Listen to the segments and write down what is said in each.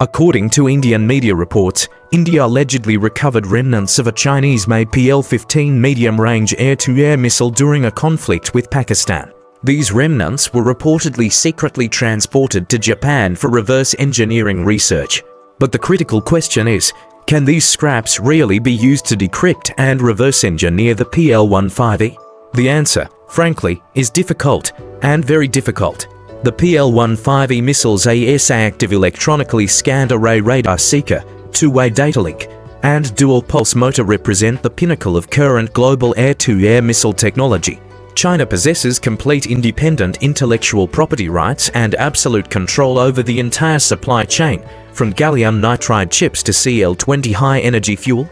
According to Indian media reports, India allegedly recovered remnants of a Chinese-made PL-15 medium-range air-to-air missile during a conflict with Pakistan. These remnants were reportedly secretly transported to Japan for reverse engineering research. But the critical question is, can these scraps really be used to decrypt and reverse engineer the PL-15E? The answer, frankly, is difficult, and very difficult. The PL-15E missile's AESA active electronically scanned array radar seeker, two-way data link, and dual pulse motor represent the pinnacle of current global air-to-air missile technology. China possesses complete independent intellectual property rights and absolute control over the entire supply chain, from gallium nitride chips to CL-20 high-energy fuel.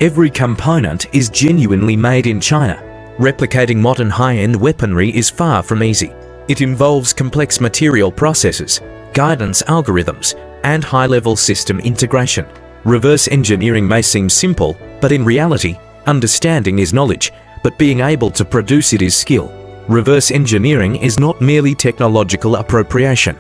Every component is genuinely made in China. Replicating modern high-end weaponry is far from easy. It involves complex material processes, guidance algorithms, and high-level system integration. Reverse engineering may seem simple, but in reality, understanding is knowledge, but being able to produce it is skill. Reverse engineering is not merely technological appropriation.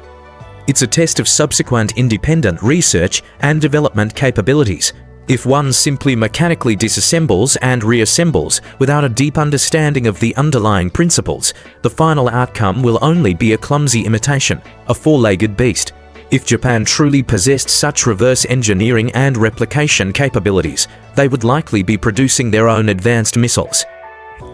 It's a test of subsequent independent research and development capabilities. If one simply mechanically disassembles and reassembles without a deep understanding of the underlying principles, the final outcome will only be a clumsy imitation, a four-legged beast. If Japan truly possessed such reverse engineering and replication capabilities, they would likely be producing their own advanced missiles.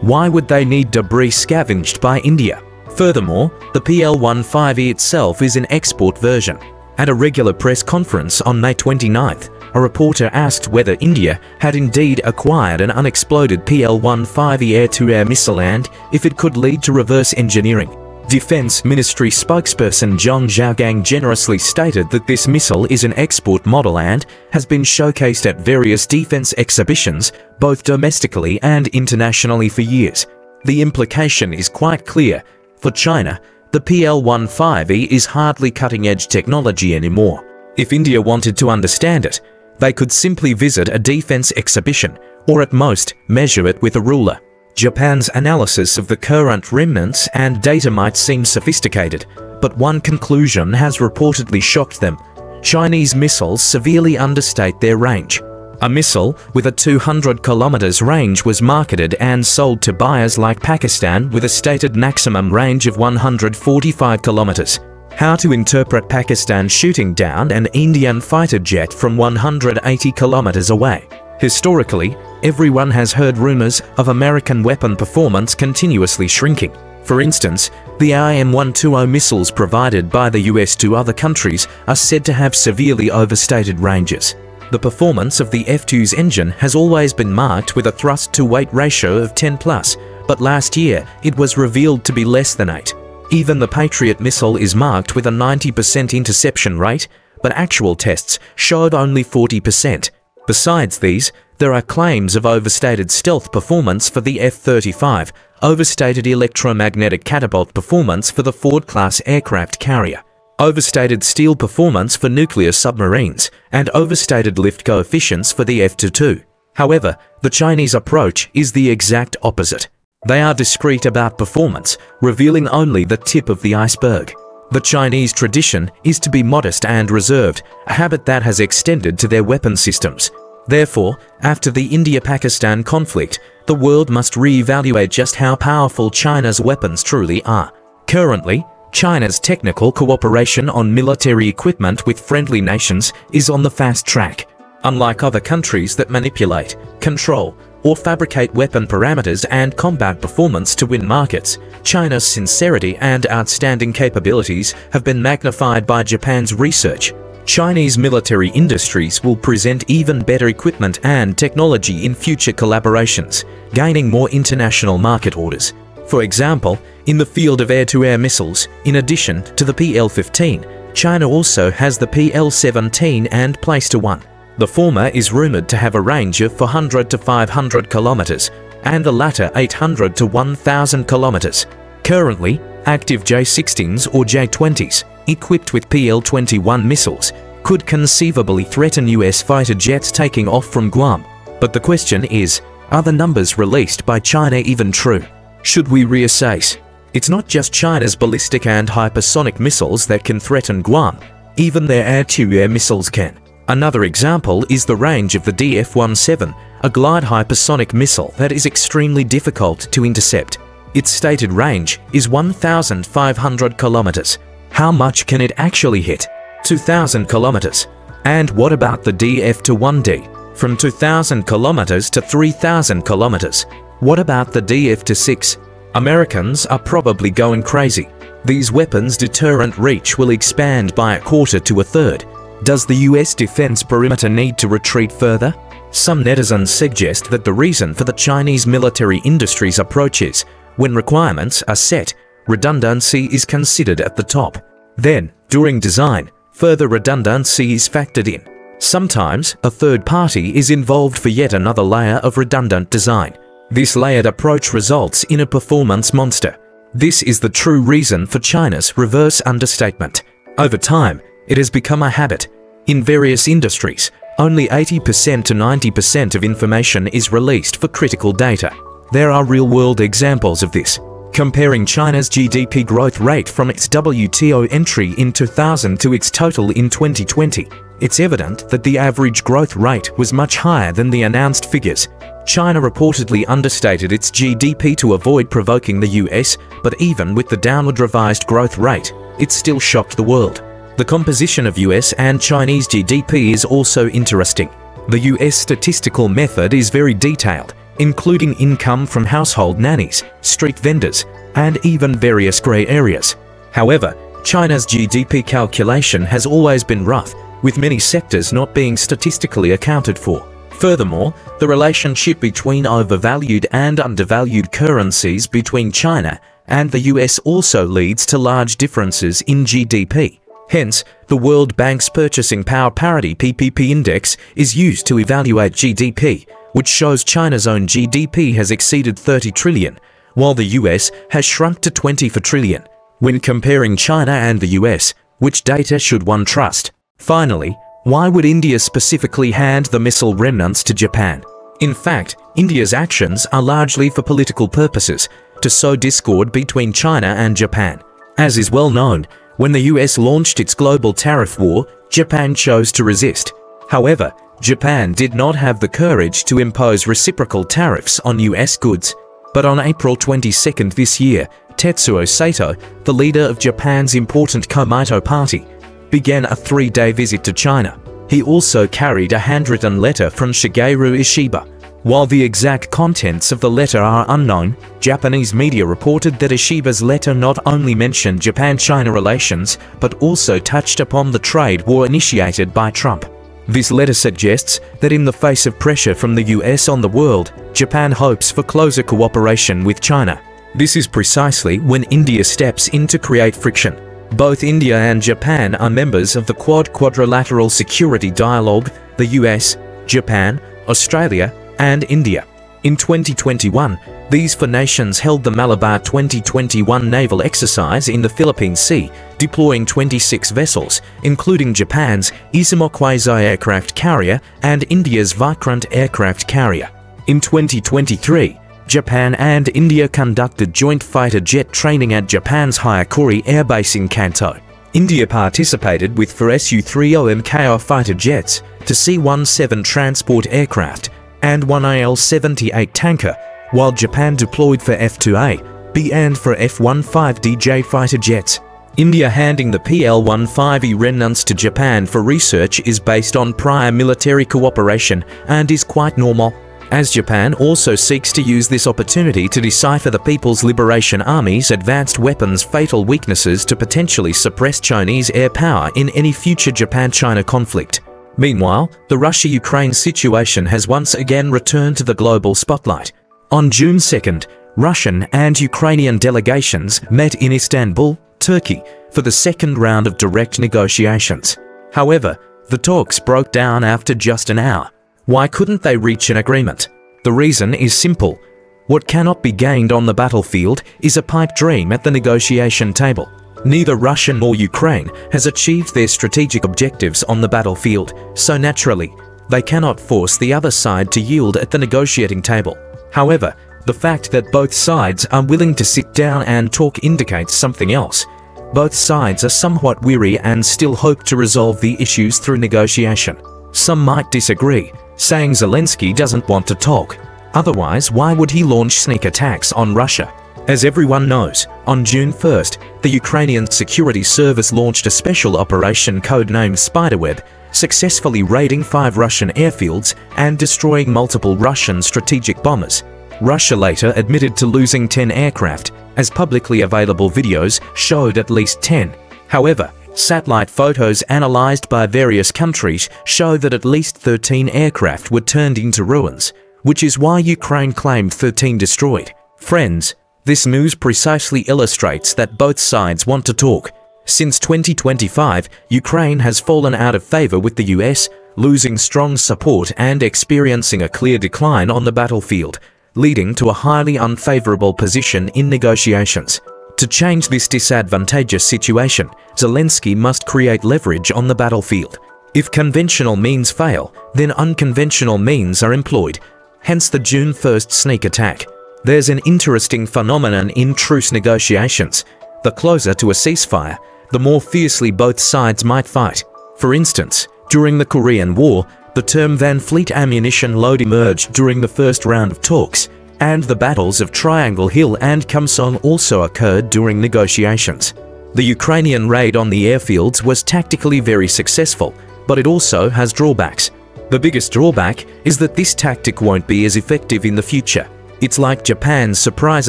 Why would they need debris scavenged by India? Furthermore, the PL-15E itself is an export version. At a regular press conference on May 29th, a reporter asked whether India had indeed acquired an unexploded PL-15E air-to-air missile and if it could lead to reverse engineering. Defense Ministry spokesperson Zhang Zhaogang generously stated that this missile is an export model and has been showcased at various defense exhibitions, both domestically and internationally for years. The implication is quite clear. For China, the PL-15E is hardly cutting-edge technology anymore. If India wanted to understand it, they could simply visit a defense exhibition, or at most, measure it with a ruler. Japan's analysis of the current remnants and data might seem sophisticated, but one conclusion has reportedly shocked them. Chinese missiles severely understate their range. A missile with a 200 kilometers range was marketed and sold to buyers like Pakistan with a stated maximum range of 145 kilometers. How to interpret Pakistan shooting down an Indian fighter jet from 180 kilometers away? Historically, everyone has heard rumors of American weapon performance continuously shrinking. For instance, the IM-120 missiles provided by the US to other countries are said to have severely overstated ranges. The performance of the F-2's engine has always been marked with a thrust-to-weight ratio of 10+, but last year it was revealed to be less than 8. Even the Patriot missile is marked with a 90% interception rate, but actual tests showed only 40%. Besides these, there are claims of overstated stealth performance for the F-35, overstated electromagnetic catapult performance for the Ford-class aircraft carrier, overstated steel performance for nuclear submarines, and overstated lift coefficients for the F-22. However, the Chinese approach is the exact opposite. They are discreet about performance, revealing only the tip of the iceberg. The Chinese tradition is to be modest and reserved, a habit that has extended to their weapon systems. Therefore, after the India-Pakistan conflict, the world must re-evaluate just how powerful China's weapons truly are. Currently, China's technical cooperation on military equipment with friendly nations is on the fast track. Unlike other countries that manipulate, control, or fabricate weapon parameters and combat performance to win markets, China's sincerity and outstanding capabilities have been magnified by Japan's research. Chinese military industries will present even better equipment and technology in future collaborations, gaining more international market orders. For example, in the field of air-to-air missiles, in addition to the PL-15, China also has the PL-17 and Place-to-1. The former is rumored to have a range of 400 to 500 kilometers, and the latter 800 to 1,000 kilometers. Currently, active J-16s or J-20s, equipped with PL-21 missiles, could conceivably threaten US fighter jets taking off from Guam. But the question is, are the numbers released by China even true? Should we reassess? It's not just China's ballistic and hypersonic missiles that can threaten Guam. Even their air-to-air missiles can. Another example is the range of the DF-17, a glide hypersonic missile that is extremely difficult to intercept. Its stated range is 1,500 kilometers. How much can it actually hit? 2,000 kilometers. And what about the DF-1D? From 2,000 kilometers to 3,000 kilometers. What about the DF-6? Americans are probably going crazy. These weapons' deterrent reach will expand by a quarter to a third. Does the US defense perimeter need to retreat further? Some netizens suggest that the reason for the Chinese military industry's approach is, when requirements are set, redundancy is considered at the top. Then, during design, further redundancy is factored in. Sometimes, a third party is involved for yet another layer of redundant design. This layered approach results in a performance monster. This is the true reason for China's reverse understatement. Over time, it has become a habit. In various industries, only 80% to 90% of information is released for critical data. There are real-world examples of this. Comparing China's GDP growth rate from its WTO entry in 2000 to its total in 2020, it's evident that the average growth rate was much higher than the announced figures. China reportedly understated its GDP to avoid provoking the US, but even with the downward revised growth rate, it still shocked the world. The composition of US and Chinese GDP is also interesting. The US statistical method is very detailed, including income from household nannies, street vendors, and even various grey areas. However, China's GDP calculation has always been rough, with many sectors not being statistically accounted for. Furthermore, the relationship between overvalued and undervalued currencies between China and the US also leads to large differences in GDP. Hence, the World Bank's Purchasing Power Parity (PPP) index is used to evaluate GDP, which shows China's own GDP has exceeded 30 trillion, while the US has shrunk to 24 trillion. When comparing China and the US, which data should one trust? Finally, why would India specifically hand the missile remnants to Japan? In fact, India's actions are largely for political purposes, to sow discord between China and Japan. As is well known, when the US launched its global tariff war, Japan chose to resist. However, Japan did not have the courage to impose reciprocal tariffs on US goods. But on April 22 this year, Tetsuo Sato, the leader of Japan's important Komeito party, began a 3-day visit to China. He also carried a handwritten letter from Shigeru Ishiba. While the exact contents of the letter are unknown, Japanese media reported that Ishiba's letter not only mentioned Japan-China relations, but also touched upon the trade war initiated by Trump. This letter suggests that in the face of pressure from the US on the world, Japan hopes for closer cooperation with China. This is precisely when India steps in to create friction. Both India and Japan are members of the Quad Quadrilateral Security Dialogue, the US, Japan, Australia, and India. In 2021, these four nations held the Malabar 2021 naval exercise in the Philippine Sea, deploying 26 vessels, including Japan's Izumo Quasi aircraft carrier and India's Vikrant aircraft carrier. In 2023, Japan and India conducted joint fighter jet training at Japan's Hyakuri Air Base in Kanto. India participated with 4 Su-30 Mko fighter jets, to C-17 transport aircraft, and 1 IL-78 tanker, while Japan deployed for F-2A, B and for F-15DJ fighter jets. India handing the PL-15E remnants to Japan for research is based on prior military cooperation and is quite normal, as Japan also seeks to use this opportunity to decipher the People's Liberation Army's advanced weapons' fatal weaknesses to potentially suppress Chinese air power in any future Japan-China conflict. Meanwhile, the Russia-Ukraine situation has once again returned to the global spotlight. On June 2nd, Russian and Ukrainian delegations met in Istanbul, Turkey, for the second round of direct negotiations. However, the talks broke down after just an hour. Why couldn't they reach an agreement? The reason is simple. What cannot be gained on the battlefield is a pipe dream at the negotiation table. Neither Russia nor Ukraine has achieved their strategic objectives on the battlefield, so naturally, they cannot force the other side to yield at the negotiating table. However, the fact that both sides are willing to sit down and talk indicates something else. Both sides are somewhat weary and still hope to resolve the issues through negotiation. Some might disagree, saying Zelensky doesn't want to talk. Otherwise, why would he launch sneak attacks on Russia? As everyone knows, on June 1st, the Ukrainian Security Service launched a special operation codenamed Spiderweb, successfully raiding 5 Russian airfields and destroying multiple Russian strategic bombers. Russia later admitted to losing 10 aircraft, as publicly available videos showed at least 10. However, satellite photos analyzed by various countries show that at least 13 aircraft were turned into ruins, which is why Ukraine claimed 13 destroyed. Friends, this news precisely illustrates that both sides want to talk. Since 2025, Ukraine has fallen out of favor with the US, losing strong support and experiencing a clear decline on the battlefield, leading to a highly unfavorable position in negotiations. To change this disadvantageous situation, Zelensky must create leverage on the battlefield. If conventional means fail, then unconventional means are employed, hence the June 1st sneak attack. There's an interesting phenomenon in truce negotiations. The closer to a ceasefire, the more fiercely both sides might fight. For instance, during the Korean War, the term Van Fleet ammunition load emerged during the first round of talks, and the battles of Triangle Hill and Kumsong also occurred during negotiations. The Ukrainian raid on the airfields was tactically very successful, but it also has drawbacks. The biggest drawback is that this tactic won't be as effective in the future. It's like Japan's surprise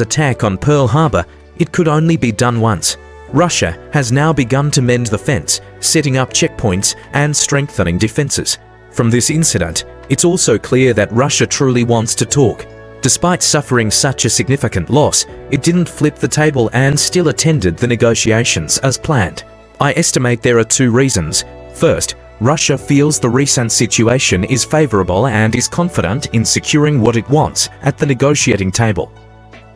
attack on Pearl Harbor. It could only be done once. Russia has now begun to mend the fence, setting up checkpoints and strengthening defenses. From this incident, it's also clear that Russia truly wants to talk. Despite suffering such a significant loss, it didn't flip the table and still attended the negotiations as planned. I estimate there are 2 reasons. First, Russia feels the recent situation is favorable and is confident in securing what it wants at the negotiating table.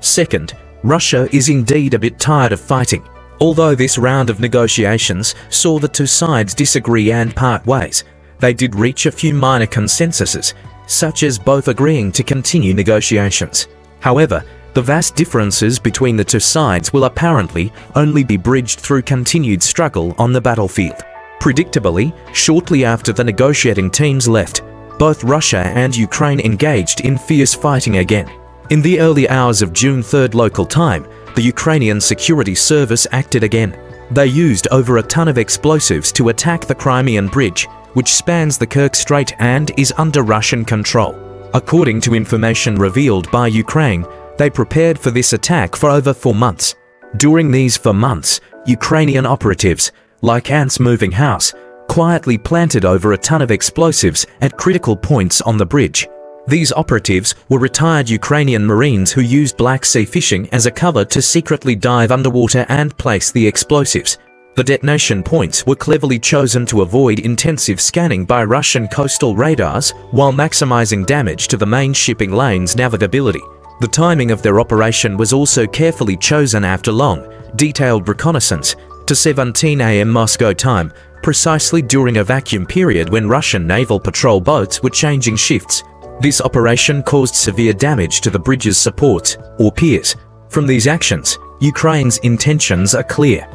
Second, Russia is indeed a bit tired of fighting. Although this round of negotiations saw the 2 sides disagree and part ways, they did reach a few minor consensuses, such as both agreeing to continue negotiations. However, the vast differences between the 2 sides will apparently only be bridged through continued struggle on the battlefield. Predictably, shortly after the negotiating teams left, both Russia and Ukraine engaged in fierce fighting again. In the early hours of June 3rd local time, the Ukrainian Security Service acted again. They used over a ton of explosives to attack the Crimean Bridge, which spans the Kerch Strait and is under Russian control. According to information revealed by Ukraine, they prepared for this attack for over 4 months. During these 4 months, Ukrainian operatives, like ants moving house, quietly planted over a ton of explosives at critical points on the bridge. These operatives were retired Ukrainian Marines who used Black Sea fishing as a cover to secretly dive underwater and place the explosives. The detonation points were cleverly chosen to avoid intensive scanning by Russian coastal radars while maximizing damage to the main shipping lane's navigability. The timing of their operation was also carefully chosen after long, detailed reconnaissance to 17 AM Moscow time, precisely during a vacuum period when Russian naval patrol boats were changing shifts. This operation caused severe damage to the bridge's supports, or piers. From these actions, Ukraine's intentions are clear: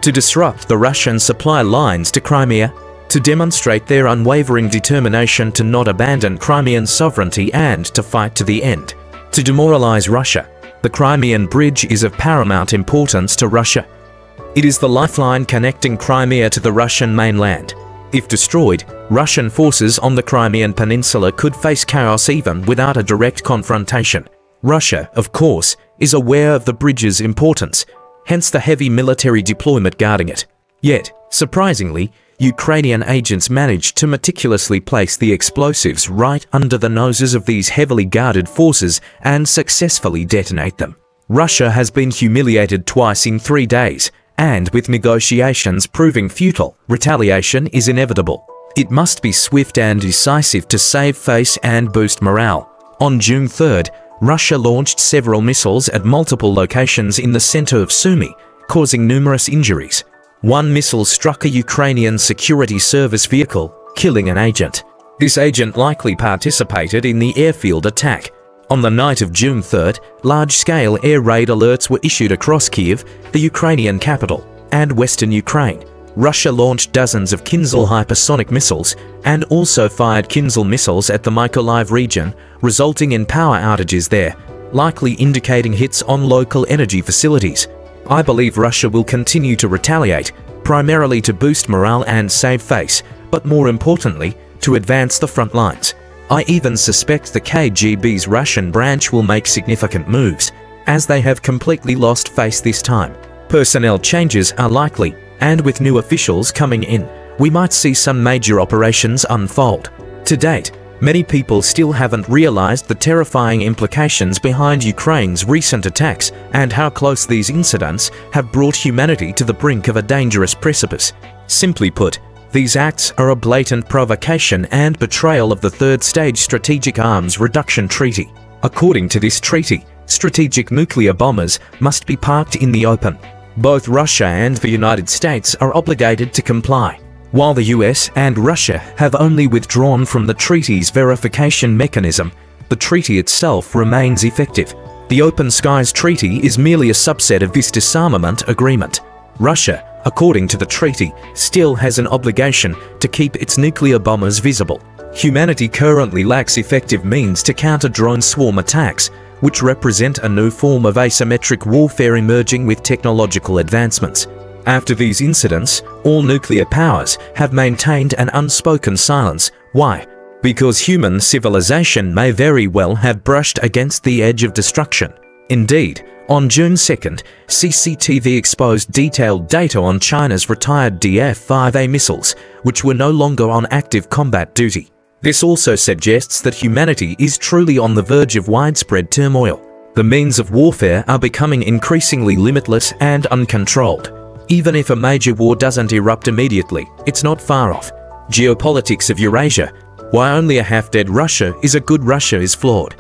to disrupt the Russian supply lines to Crimea, to demonstrate their unwavering determination to not abandon Crimean sovereignty and to fight to the end, to demoralize Russia. The Crimean Bridge is of paramount importance to Russia. It is the lifeline connecting Crimea to the Russian mainland. If destroyed, Russian forces on the Crimean Peninsula could face chaos even without a direct confrontation. Russia, of course, is aware of the bridge's importance, hence the heavy military deployment guarding it. Yet, surprisingly, Ukrainian agents managed to meticulously place the explosives right under the noses of these heavily guarded forces and successfully detonate them. Russia has been humiliated twice in 3 days, and with negotiations proving futile, retaliation is inevitable. It must be swift and decisive to save face and boost morale. On June 3rd, Russia launched several missiles at multiple locations in the center of Sumy, causing numerous injuries. One missile struck a Ukrainian security service vehicle, killing an agent. This agent likely participated in the airfield attack. On the night of June 3rd, large-scale air raid alerts were issued across Kyiv, the Ukrainian capital. and western Ukraine. Russia launched dozens of Kinzhal hypersonic missiles and also fired Kinzhal missiles at the Mykolaiv region, resulting in power outages there, likely indicating hits on local energy facilities. I believe Russia will continue to retaliate, primarily to boost morale and save face, but more importantly, to advance the front lines. I even suspect the KGB's Russian branch will make significant moves, as they have completely lost face this time. Personnel changes are likely, and with new officials coming in, we might see some major operations unfold. To date, many people still haven't realized the terrifying implications behind Ukraine's recent attacks and how close these incidents have brought humanity to the brink of a dangerous precipice. Simply put, these acts are a blatant provocation and betrayal of the Third Stage Strategic Arms Reduction Treaty. According to this treaty, strategic nuclear bombers must be parked in the open. Both Russia and the United States are obligated to comply, while the US and Russia have only withdrawn from the treaty's verification mechanism. The treaty itself remains effective. The Open Skies Treaty is merely a subset of this disarmament agreement. Russia, according to the treaty, still has an obligation to keep its nuclear bombers visible. Humanity currently lacks effective means to counter drone swarm attacks, which represent a new form of asymmetric warfare emerging with technological advancements. After these incidents, all nuclear powers have maintained an unspoken silence. Why? Because human civilization may very well have brushed against the edge of destruction. Indeed, on June 2nd, CCTV exposed detailed data on China's retired DF-5A missiles, which were no longer on active combat duty. This also suggests that humanity is truly on the verge of widespread turmoil. The means of warfare are becoming increasingly limitless and uncontrolled. Even if a major war doesn't erupt immediately, it's not far off. Geopolitics of Eurasia. Why only a half-dead Russia is a good Russia is flawed.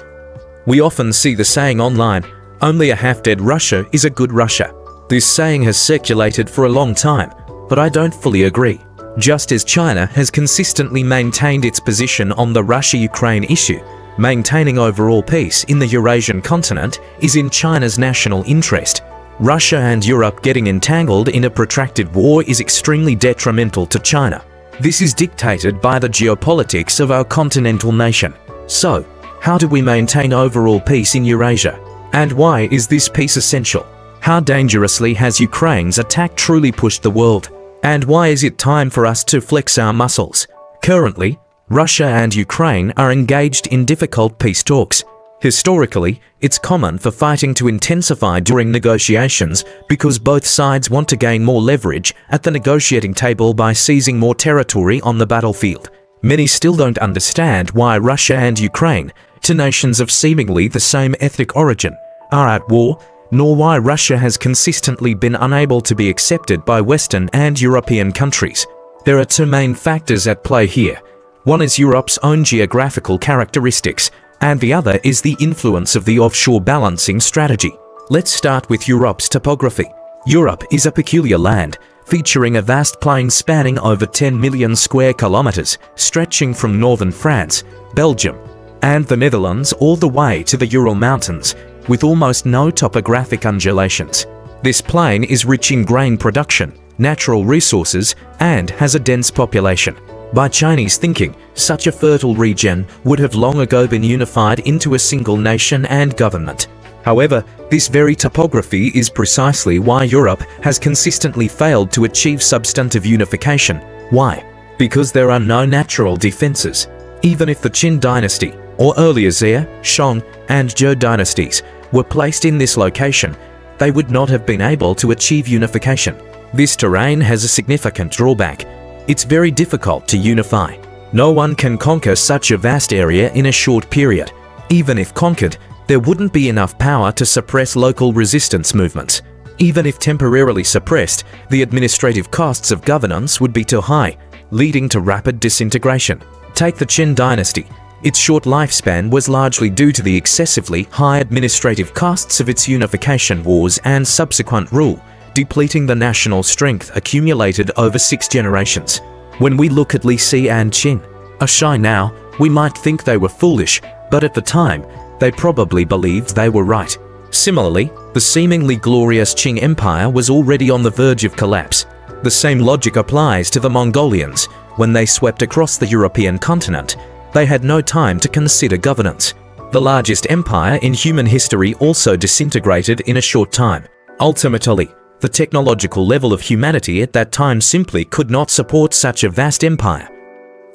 We often see the saying online, only a half-dead Russia is a good Russia. This saying has circulated for a long time, but I don't fully agree. Just as China has consistently maintained its position on the Russia-Ukraine issue, maintaining overall peace in the Eurasian continent is in China's national interest. Russia and Europe getting entangled in a protracted war is extremely detrimental to China. This is dictated by the geopolitics of our continental nation. So, how do we maintain overall peace in Eurasia? And why is this peace essential? How dangerously has Ukraine's attack truly pushed the world? And why is it time for us to flex our muscles? Currently, Russia and Ukraine are engaged in difficult peace talks. Historically, it's common for fighting to intensify during negotiations because both sides want to gain more leverage at the negotiating table by seizing more territory on the battlefield. Many still don't understand why Russia and Ukraine, two nations of seemingly the same ethnic origin, are at war, nor why Russia has consistently been unable to be accepted by Western and European countries. There are two main factors at play here. One is Europe's own geographical characteristics, and the other is the influence of the offshore balancing strategy. Let's start with Europe's topography. Europe is a peculiar land, featuring a vast plain spanning over 10 million square kilometers, stretching from northern France, Belgium, and the Netherlands all the way to the Ural Mountains, with almost no topographic undulations. This plain is rich in grain production, natural resources, and has a dense population. By Chinese thinking, such a fertile region would have long ago been unified into a single nation and government. However, this very topography is precisely why Europe has consistently failed to achieve substantive unification. Why? Because there are no natural defenses. Even if the Qin dynasty, or earlier Xia, Shang, and Zhou dynasties were placed in this location, they would not have been able to achieve unification. This terrain has a significant drawback. It's very difficult to unify. No one can conquer such a vast area in a short period. Even if conquered, there wouldn't be enough power to suppress local resistance movements. Even if temporarily suppressed, the administrative costs of governance would be too high, leading to rapid disintegration. Take the Qin dynasty. Its short lifespan was largely due to the excessively high administrative costs of its unification wars and subsequent rule, depleting the national strength accumulated over 6 generations. When we look at Li Si and Qin, Ashai now, we might think they were foolish, but at the time, they probably believed they were right. Similarly, the seemingly glorious Qing Empire was already on the verge of collapse. The same logic applies to the Mongolians. When they swept across the European continent, they had no time to consider governance. The largest empire in human history also disintegrated in a short time. Ultimately, the technological level of humanity at that time simply could not support such a vast empire.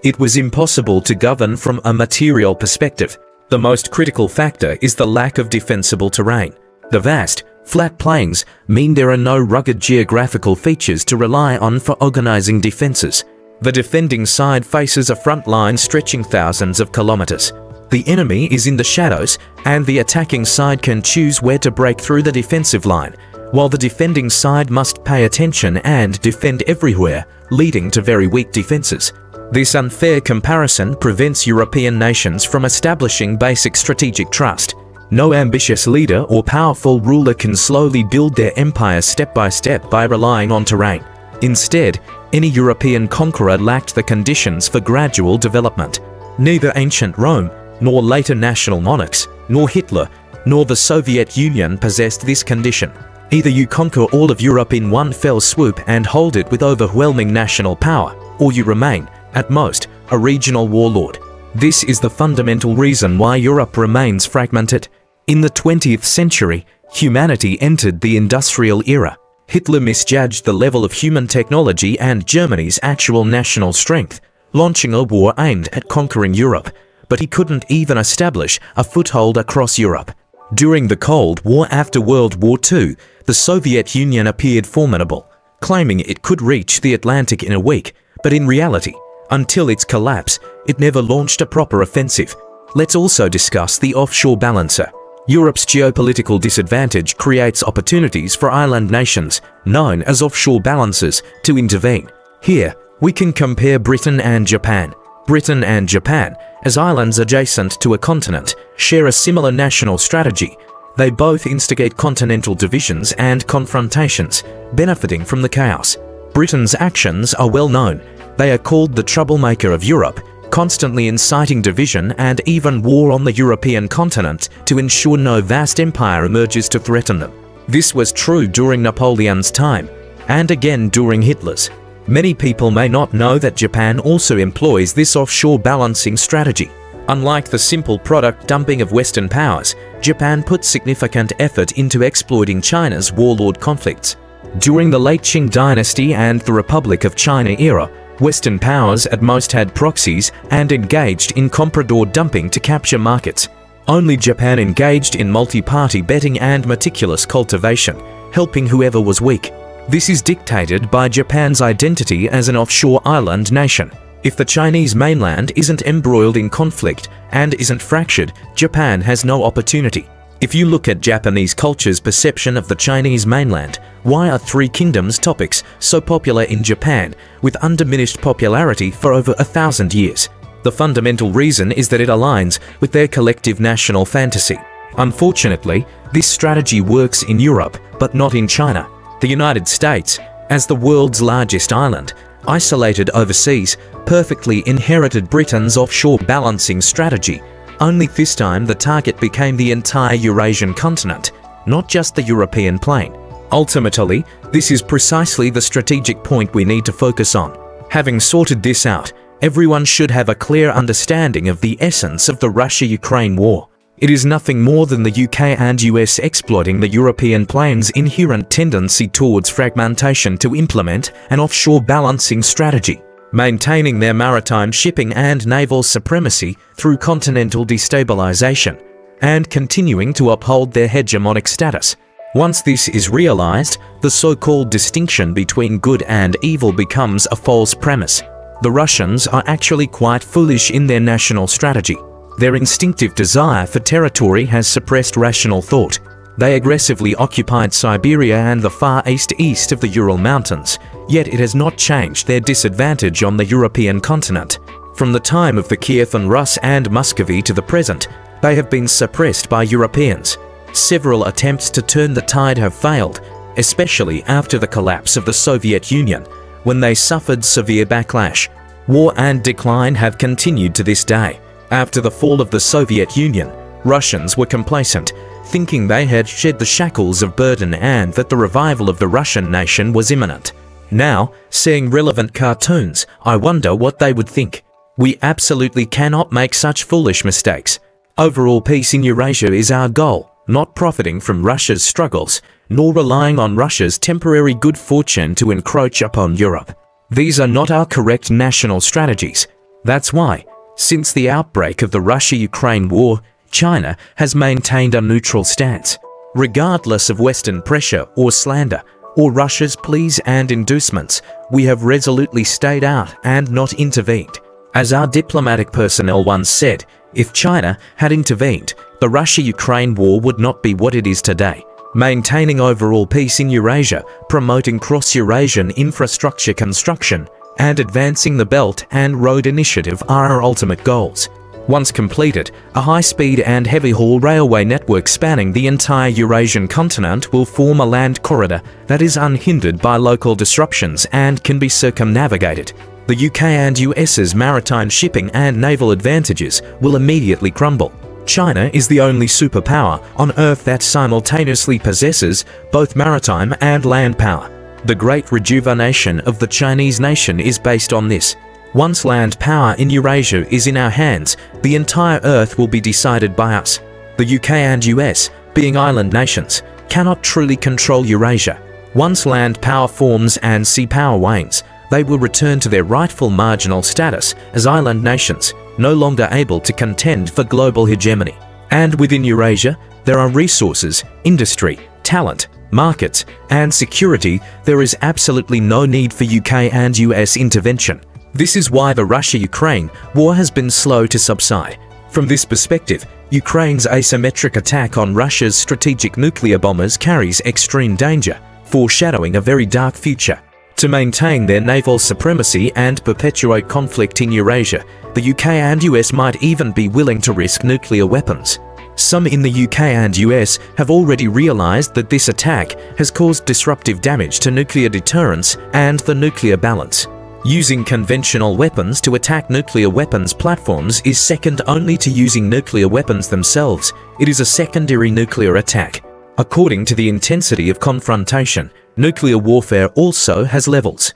It was impossible to govern from a material perspective. The most critical factor is the lack of defensible terrain. The vast, flat plains mean there are no rugged geographical features to rely on for organizing defenses. The defending side faces a front line stretching thousands of kilometers. The enemy is in the shadows, and the attacking side can choose where to break through the defensive line, while the defending side must pay attention and defend everywhere, leading to very weak defenses. This unfair comparison prevents European nations from establishing basic strategic trust. No ambitious leader or powerful ruler can slowly build their empire step by step by relying on terrain. Instead, any European conqueror lacked the conditions for gradual development. Neither ancient Rome, nor later national monarchs, nor Hitler, nor the Soviet Union possessed this condition. Either you conquer all of Europe in one fell swoop and hold it with overwhelming national power, or you remain, at most, a regional warlord. This is the fundamental reason why Europe remains fragmented. In the 20th century, humanity entered the industrial era. Hitler misjudged the level of human technology and Germany's actual national strength, launching a war aimed at conquering Europe. But he couldn't even establish a foothold across Europe. During the Cold War after World War II, the Soviet Union appeared formidable, claiming it could reach the Atlantic in a week, but in reality, until its collapse, it never launched a proper offensive. Let's also discuss the offshore balancer. Europe's geopolitical disadvantage creates opportunities for island nations, known as offshore balancers, to intervene. Here, we can compare Britain and Japan. Britain and Japan, as islands adjacent to a continent, share a similar national strategy. They both instigate continental divisions and confrontations, benefiting from the chaos. Britain's actions are well known. They are called the troublemaker of Europe, constantly inciting division and even war on the European continent to ensure no vast empire emerges to threaten them. This was true during Napoleon's time, and again during Hitler's. Many people may not know that Japan also employs this offshore balancing strategy. Unlike the simple product dumping of Western powers, Japan put significant effort into exploiting China's warlord conflicts. During the late Qing dynasty and the Republic of China era, Western powers at most had proxies and engaged in comprador dumping to capture markets. Only Japan engaged in multi-party betting and meticulous cultivation, helping whoever was weak. This is dictated by Japan's identity as an offshore island nation. If the Chinese mainland isn't embroiled in conflict and isn't fractured, Japan has no opportunity. If you look at Japanese culture's perception of the Chinese mainland, why are Three Kingdoms topics so popular in Japan, with undiminished popularity for over 1,000 years? The fundamental reason is that it aligns with their collective national fantasy. Unfortunately, this strategy works in Europe, but not in China. The United States, as the world's largest island, isolated overseas, perfectly inherited Britain's offshore balancing strategy. Only this time the target became the entire Eurasian continent, not just the European plain. Ultimately, this is precisely the strategic point we need to focus on. Having sorted this out, everyone should have a clear understanding of the essence of the Russia-Ukraine war. It is nothing more than the UK and US exploiting the European plain's inherent tendency towards fragmentation to implement an offshore balancing strategy, maintaining their maritime shipping and naval supremacy through continental destabilization, and continuing to uphold their hegemonic status. Once this is realized, the so-called distinction between good and evil becomes a false premise. The Russians are actually quite foolish in their national strategy. Their instinctive desire for territory has suppressed rational thought. They aggressively occupied Siberia and the far east of the Ural Mountains, yet it has not changed their disadvantage on the European continent. From the time of the Kievan Rus and Muscovy to the present, they have been suppressed by Europeans. Several attempts to turn the tide have failed, especially after the collapse of the Soviet Union, when they suffered severe backlash. War and decline have continued to this day. After the fall of the Soviet Union, Russians were complacent, thinking they had shed the shackles of burden and that the revival of the Russian nation was imminent. Now, seeing relevant cartoons, I wonder what they would think. We absolutely cannot make such foolish mistakes. Overall peace in Eurasia is our goal, not profiting from Russia's struggles, nor relying on Russia's temporary good fortune to encroach upon Europe. These are not our correct national strategies. That's why, since the outbreak of the Russia-Ukraine war, China has maintained a neutral stance. Regardless of Western pressure or slander, or Russia's pleas and inducements, we have resolutely stayed out and not intervened. As our diplomatic personnel once said, if China had intervened, the Russia-Ukraine war would not be what it is today. Maintaining overall peace in Eurasia, promoting cross-Eurasian infrastructure construction, and advancing the Belt and Road Initiative are our ultimate goals. Once completed, a high-speed and heavy-haul railway network spanning the entire Eurasian continent will form a land corridor that is unhindered by local disruptions and can be circumnavigated. The UK and US's maritime shipping and naval advantages will immediately crumble. China is the only superpower on Earth that simultaneously possesses both maritime and land power. The great rejuvenation of the Chinese nation is based on this. Once land power in Eurasia is in our hands, the entire Earth will be decided by us. The UK and US, being island nations, cannot truly control Eurasia. Once land power forms and sea power wanes, they will return to their rightful marginal status as island nations, no longer able to contend for global hegemony. And within Eurasia, there are resources, industry, talent, markets, and security. There is absolutely no need for UK and US intervention. This is why the Russia-Ukraine war has been slow to subside. From this perspective, Ukraine's asymmetric attack on Russia's strategic nuclear bombers carries extreme danger, foreshadowing a very dark future. To maintain their naval supremacy and perpetuate conflict in Eurasia, the UK and US might even be willing to risk nuclear weapons. Some in the UK and US have already realized that this attack has caused disruptive damage to nuclear deterrence and the nuclear balance. Using conventional weapons to attack nuclear weapons platforms is second only to using nuclear weapons themselves. It is a secondary nuclear attack. According to the intensity of confrontation, nuclear warfare also has levels.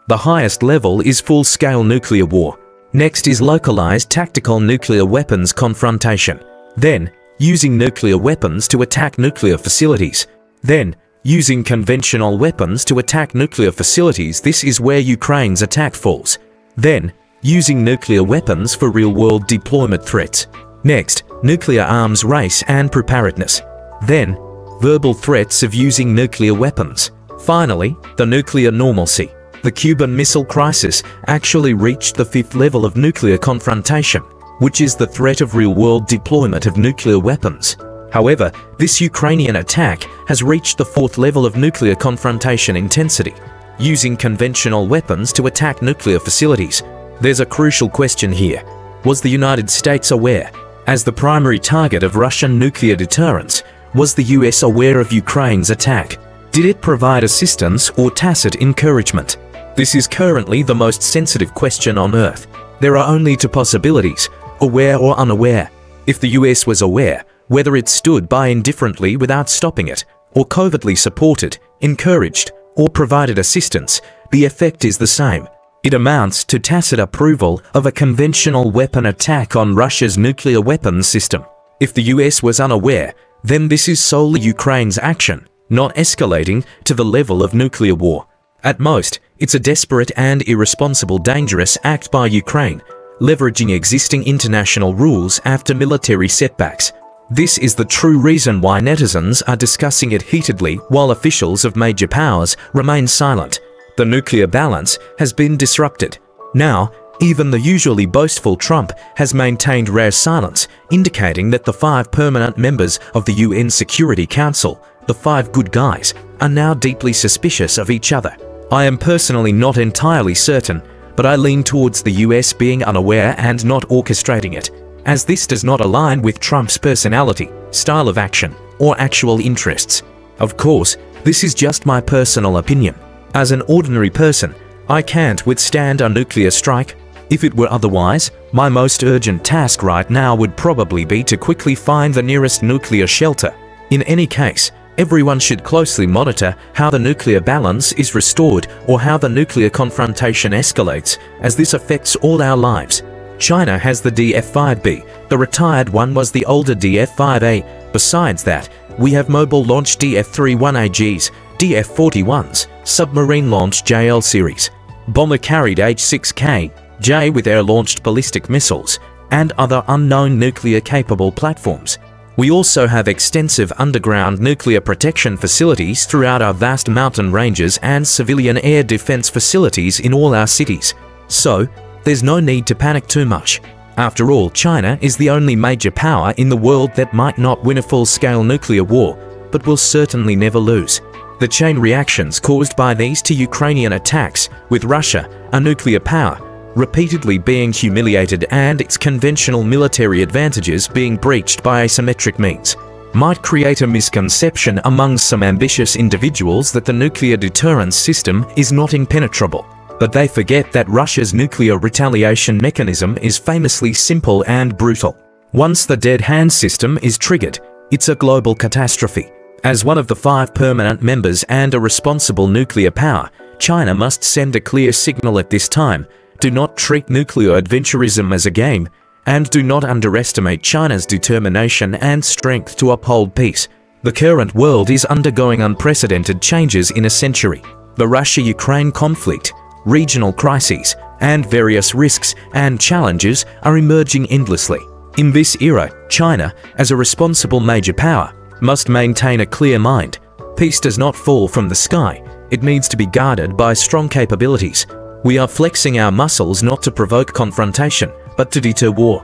The highest level is full-scale nuclear war. Next is localized tactical nuclear weapons confrontation. Then, using nuclear weapons to attack nuclear facilities. Then, using conventional weapons to attack nuclear facilities. This is where Ukraine's attack falls. Then, using nuclear weapons for real-world deployment threats. Next, nuclear arms race and preparedness. Then, verbal threats of using nuclear weapons. Finally, the nuclear normalcy. The Cuban Missile Crisis actually reached the fifth level of nuclear confrontation, which is the threat of real-world deployment of nuclear weapons. However, this Ukrainian attack has reached the fourth level of nuclear confrontation intensity, using conventional weapons to attack nuclear facilities. There's a crucial question here. Was the United States aware? As the primary target of Russian nuclear deterrence, was the US aware of Ukraine's attack? Did it provide assistance or tacit encouragement? This is currently the most sensitive question on Earth. There are only two possibilities, aware or unaware. If the US was aware, whether it stood by indifferently without stopping it, or covertly supported, encouraged, or provided assistance, the effect is the same. It amounts to tacit approval of a conventional weapon attack on Russia's nuclear weapons system. If the US was unaware, then this is solely Ukraine's action, not escalating to the level of nuclear war. At most, it's a desperate and irresponsible dangerous act by Ukraine, leveraging existing international rules after military setbacks. This is the true reason why netizens are discussing it heatedly while officials of major powers remain silent. The nuclear balance has been disrupted. Now, even the usually boastful Trump has maintained rare silence, indicating that the 5 permanent members of the UN Security Council, the 5 good guys, are now deeply suspicious of each other. I am personally not entirely certain, but I lean towards the US being unaware and not orchestrating it, as this does not align with Trump's personality, style of action, or actual interests. Of course, this is just my personal opinion. As an ordinary person, I can't withstand a nuclear strike. If it were otherwise, my most urgent task right now would probably be to quickly find the nearest nuclear shelter In any case, everyone should closely monitor how the nuclear balance is restored or how the nuclear confrontation escalates, as this affects all our lives. China has the DF-5B, the retired one was the older DF-5A. Besides that, we have mobile-launched DF-31AGs, DF-41s, submarine-launched JL series, bomber-carried H-6K, J with air-launched ballistic missiles, and other unknown nuclear-capable platforms. We also have extensive underground nuclear protection facilities throughout our vast mountain ranges and civilian air defense facilities in all our cities. So, there's no need to panic too much. After all, China is the only major power in the world that might not win a full-scale nuclear war, but will certainly never lose. The chain reactions caused by these two Ukrainian attacks, with Russia, a nuclear power, repeatedly being humiliated and its conventional military advantages being breached by asymmetric means, might create a misconception among some ambitious individuals that the nuclear deterrence system is not impenetrable. But they forget that Russia's nuclear retaliation mechanism is famously simple and brutal. Once the dead hand system is triggered, it's a global catastrophe. As one of the 5 permanent members and a responsible nuclear power, China must send a clear signal at this time. Do not treat nuclear adventurism as a game, and do not underestimate China's determination and strength to uphold peace. The current world is undergoing unprecedented changes in a century. The Russia-Ukraine conflict, regional crises, and various risks and challenges are emerging endlessly. In this era, China, as a responsible major power, must maintain a clear mind. Peace does not fall from the sky. It needs to be guarded by strong capabilities. We are flexing our muscles not to provoke confrontation, but to deter war.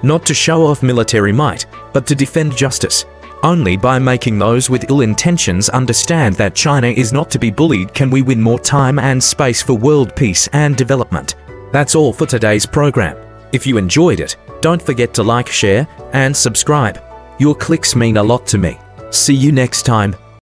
Not to show off military might, but to defend justice. Only by making those with ill intentions understand that China is not to be bullied can we win more time and space for world peace and development. That's all for today's program. If you enjoyed it, don't forget to like, share, and subscribe. Your clicks mean a lot to me. See you next time.